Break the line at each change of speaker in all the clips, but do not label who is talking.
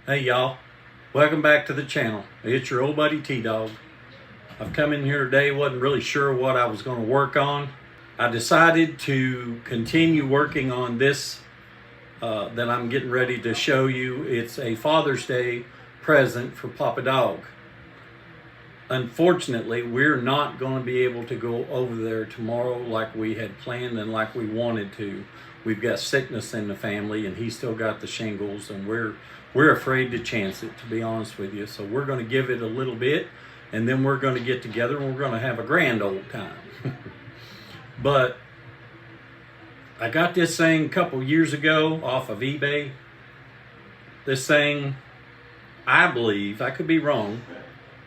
Hey y'all, welcome back to the channel. It's your old buddy T-Dawg. I've come in here today, wasn't really sure what I was going to work on. I decided to continue working on this that I'm getting ready to show you. It's a Father's Day present for Papa Dawg. Unfortunately, we're not going to be able to go over there tomorrow like we had planned and like we wanted to. We've got sickness in the family and he's still got the shingles, and we're afraid to chance it, to be honest with you. So we're going to give it a little bit, and then we're going to get together and we're going to have a grand old time. But I got this thing a couple years ago off of eBay. This thing, I believe, I could be wrong,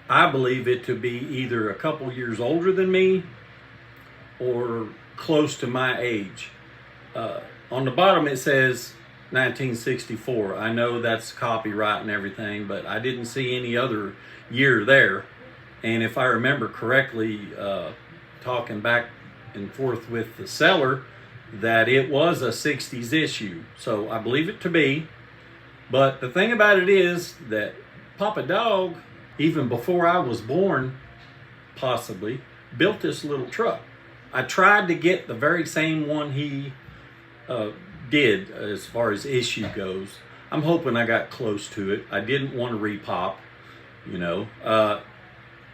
I believe it to be either a couple years older than me or close to my age. On the bottom it says 1964. I know that's copyright and everything, but I didn't see any other year there. And if I remember correctly, talking back and forth with the seller, that it was a 60s issue. So I believe it to be. But the thing about it is that Papa Dawg, even before I was born, possibly, built this little truck. I tried to get the very same one he did as far as issue goes. I'm hoping I got close to it. I didn't want to repop, you know.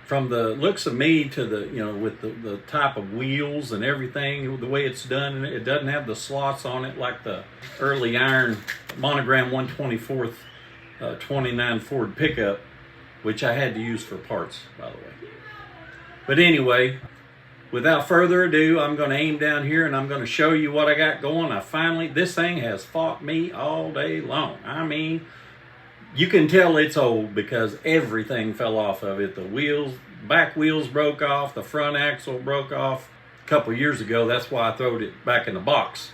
From the looks of me to the, you know, with the type of wheels and everything, the way it's done, it doesn't have the slots on it like the early iron monogram 1/24 29 Ford pickup, which I had to use for parts, by the way. But anyway, without further ado, I'm going to aim down here and I'm going to show you what I got going. This thing has fought me all day long. I mean, you can tell it's old because everything fell off of it. The wheels, back wheels broke off, the front axle broke off a couple years ago. That's why I throwed it back in the box.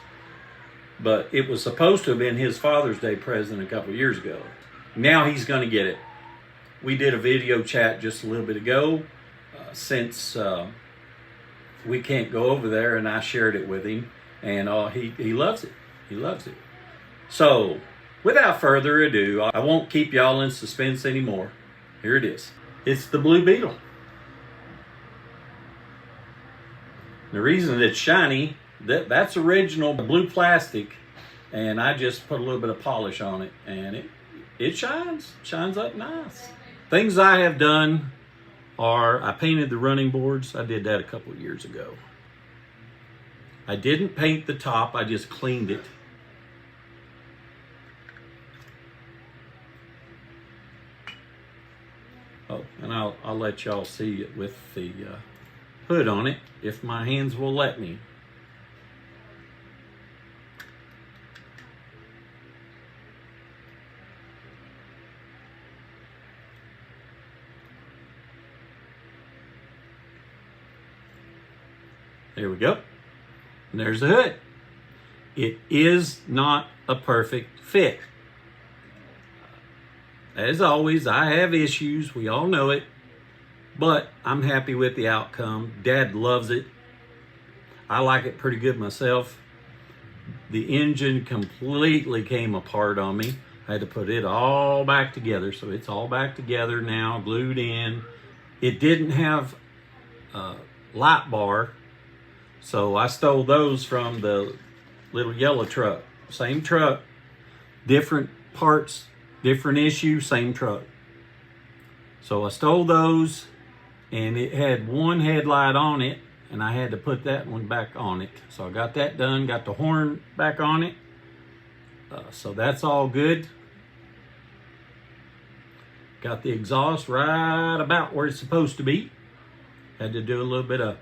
But it was supposed to have been his Father's Day present a couple years ago. Now he's going to get it. We did a video chat just a little bit ago, since we can't go over there, and I shared it with him, and he loves it. He loves it. So, without further ado, I won't keep y'all in suspense anymore. Here it is. It's the Blue Beetle. The reason it's shiny, that's original blue plastic, and I just put a little bit of polish on it, and it shines up nice. Things I have done are, I painted the running boards. I did that a couple of years ago. I didn't paint the top, I just cleaned it. Oh, and I'll let y'all see it with the hood on it, if my hands will let me. There we go. And there's the hood. It is not a perfect fit. As always, I have issues. We all know it. But I'm happy with the outcome. Dad loves it. I like it pretty good myself. The engine completely came apart on me. I had to put it all back together. So it's all back together now, glued in. It didn't have a light bar. So I stole those from the little yellow truck. Same truck, different parts, different issue, same truck. So I stole those, and it had one headlight on it, and I had to put that one back on it. So I got that done, got the horn back on it. So that's all good. Got the exhaust right about where it's supposed to be. Had to do a little bit of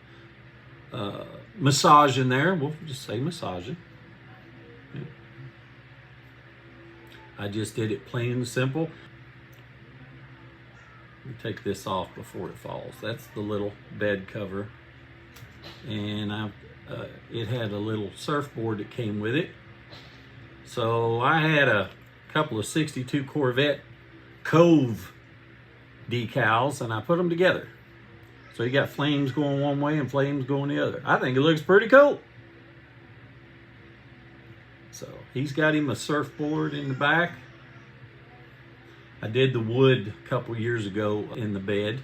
massaging there. We'll just say massaging. Yeah. I just did it plain and simple. Let me take this off before it falls. That's the little bed cover, and it had a little surfboard that came with it. So I had a couple of 62 Corvette Cove decals, and I put them together. So you got flames going one way and flames going the other. I think it looks pretty cool. So he's got him a surfboard in the back. I did the wood a couple years ago in the bed.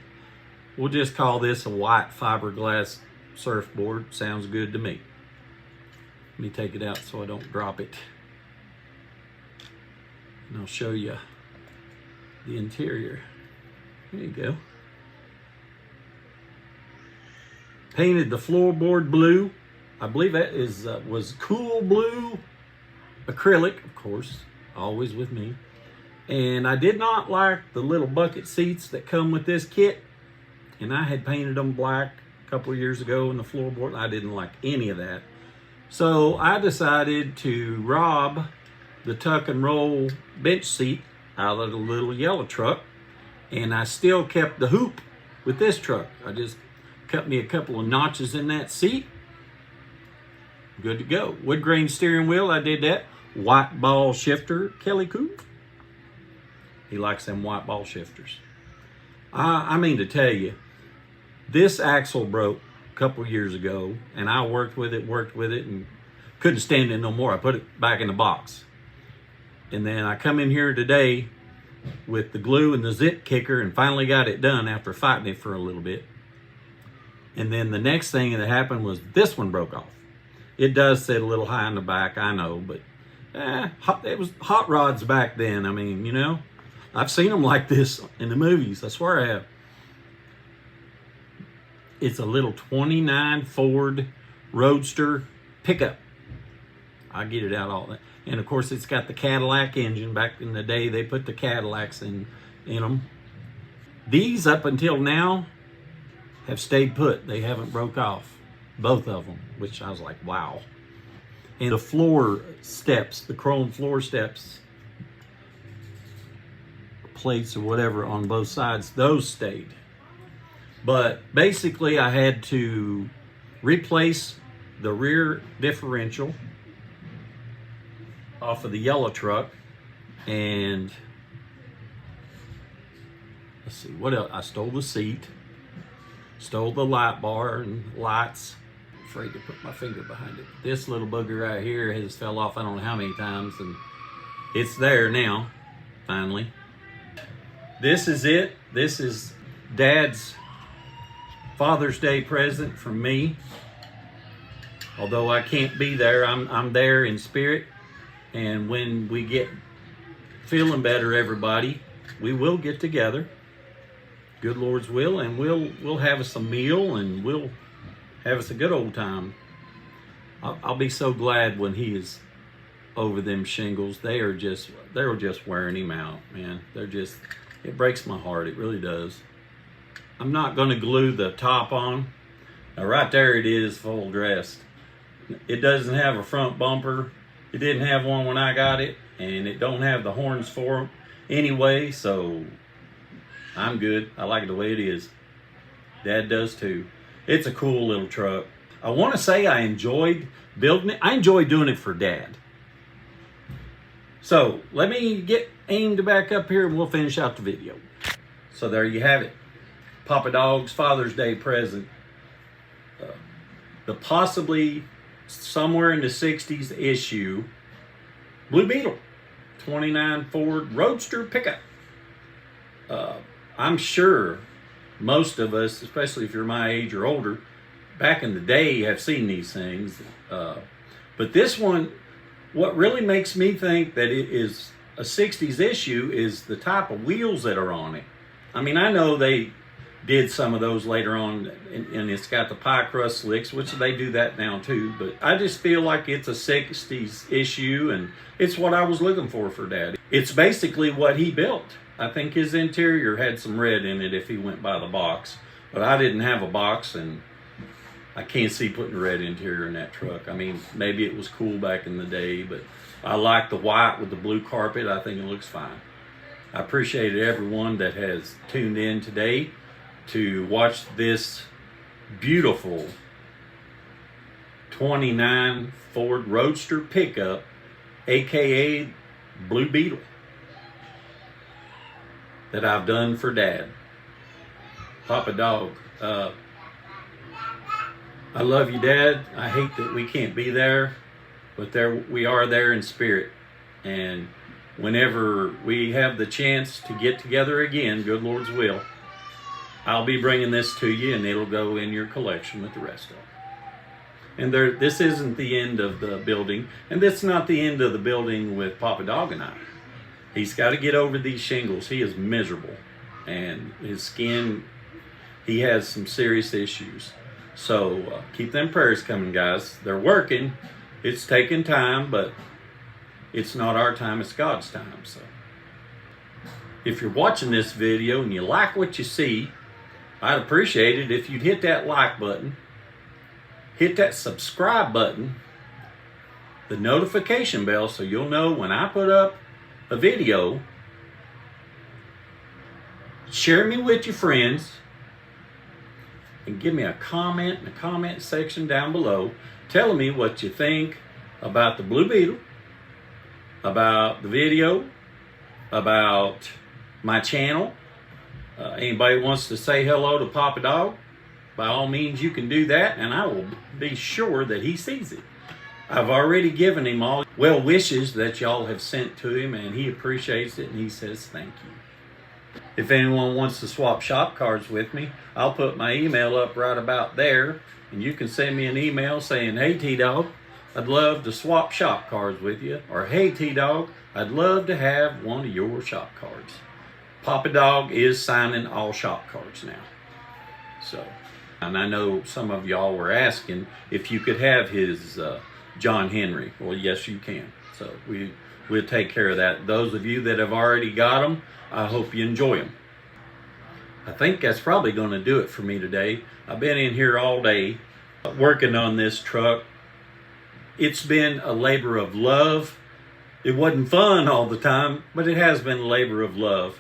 We'll just call this a white fiberglass surfboard. Sounds good to me. Let me take it out so I don't drop it. And I'll show you the interior. There you go. Painted the floorboard blue. I believe that was cool blue acrylic, of course, always with me. And I did not like the little bucket seats that come with this kit. And I had painted them black a couple of years ago in the floorboard. I didn't like any of that. So I decided to rob the tuck and roll bench seat out of the little yellow truck. And I still kept the hoop with this truck. I just cut me a couple of notches in that seat. Good to go. Wood grain steering wheel, I did that. White ball shifter, Kelly Coop. He likes them white ball shifters. I mean to tell you, this axle broke a couple years ago, and I worked with it, and couldn't stand it no more. I put it back in the box. And then I come in here today with the glue and the zip kicker and finally got it done after fighting it for a little bit. And then the next thing that happened was this one broke off. It does sit a little high in the back, I know, but it was hot rods back then. I mean, you know, I've seen them like this in the movies. I swear I have. It's a little 29 Ford Roadster pickup. I get it out all that. And of course, it's got the Cadillac engine. Back in the day, they put the Cadillacs in them. These, up until now, have stayed put. They haven't broke off. Both of them, which I was like, wow. And the floor steps, the chrome floor steps, plates or whatever on both sides, those stayed. But basically I had to replace the rear differential off of the yellow truck, and let's see, what else? I stole the seat, stole the light bar and lights. Afraid to put my finger behind it. This little booger right here has fell off I don't know how many times, and it's there now, finally. This is it. This is Dad's Father's Day present from me. Although I can't be there, I'm there in spirit. And when we get feeling better, everybody, we will get together. Good Lord's will, and we'll have us a meal, and we'll have us a good old time. I'll be so glad when he is over them shingles. They were just wearing him out, man. It breaks my heart. It really does. I'm not going to glue the top on. Now right there it is, full dressed. It doesn't have a front bumper. It didn't have one when I got it, and it don't have the horns for it anyway, so I'm good. I like it the way it is. Dad does too. It's a cool little truck. I want to say I enjoyed building it. I enjoyed doing it for Dad. So let me get aimed back up here and we'll finish out the video. So there you have it. Papa Dawg's Father's Day present. The possibly somewhere in the 60s issue Blue Beetle 29 Ford Roadster pickup. I'm sure most of us, especially if you're my age or older, back in the day have seen these things. But this one, what really makes me think that it is a 60s issue is the type of wheels that are on it. I mean, I know they did some of those later on, and it's got the pie crust slicks, which they do that now too, but I just feel like it's a 60s issue, and it's what I was looking for Dad. It's basically what he built. I think his interior had some red in it if he went by the box, but I didn't have a box, and I can't see putting a red interior in that truck. I mean, maybe it was cool back in the day, but I like the white with the blue carpet. I think it looks fine. I appreciate everyone that has tuned in today to watch this beautiful 29 Ford Roadster pickup, aka Blue Beetle, that I've done for Dad. Papa Dawg. I love you, Dad. I hate that we can't be there, but there we are there in spirit. And whenever we have the chance to get together again, good Lord's will, I'll be bringing this to you, and it'll go in your collection with the rest of them. And this isn't the end of the building, and this is not the end of the building with Papa Dawg and I. He's got to get over these shingles. He is miserable, and his skin, he has some serious issues. So keep them prayers coming, guys. They're working. It's taking time, but it's not our time, it's God's time. So if you're watching this video and you like what you see, I'd appreciate it if you'd hit that like button, hit that subscribe button, the notification bell, so you'll know when I put up a video. Share me with your friends, and give me a comment in the comment section down below telling me what you think about the Blue Beetle, about the video, about my channel. Anybody wants to say hello to Papa Dawg, by all means you can do that, and I will be sure that he sees it. I've already given him all well wishes that y'all have sent to him, and he appreciates it, and he says thank you. If anyone wants to swap shop cards with me, I'll put my email up right about there, and you can send me an email saying, hey T-Dawg, I'd love to swap shop cards with you, or hey T-Dawg, I'd love to have one of your shop cards. Papa Dawg is signing all shop cards now. So, and I know some of y'all were asking if you could have his John Henry. Well, yes you can. So we'll take care of that. Those of you that have already got them, I hope you enjoy them. I think that's probably going to do it for me today. I've been in here all day working on this truck. It's been a labor of love. It wasn't fun all the time, but it has been a labor of love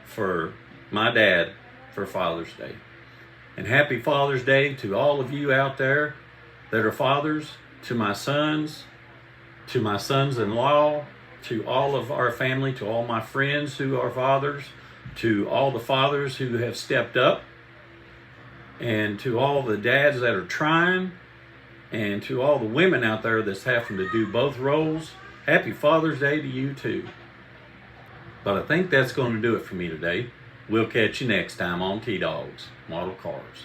for my dad for Father's Day. And happy Father's Day to all of you out there that are fathers, to my sons-in-law, to all of our family, to all my friends who are fathers, to all the fathers who have stepped up, and to all the dads that are trying, and to all the women out there that's having to do both roles. Happy Father's Day to you too. But I think that's going to do it for me today. We'll catch you next time on T-Dawg's Model Cars.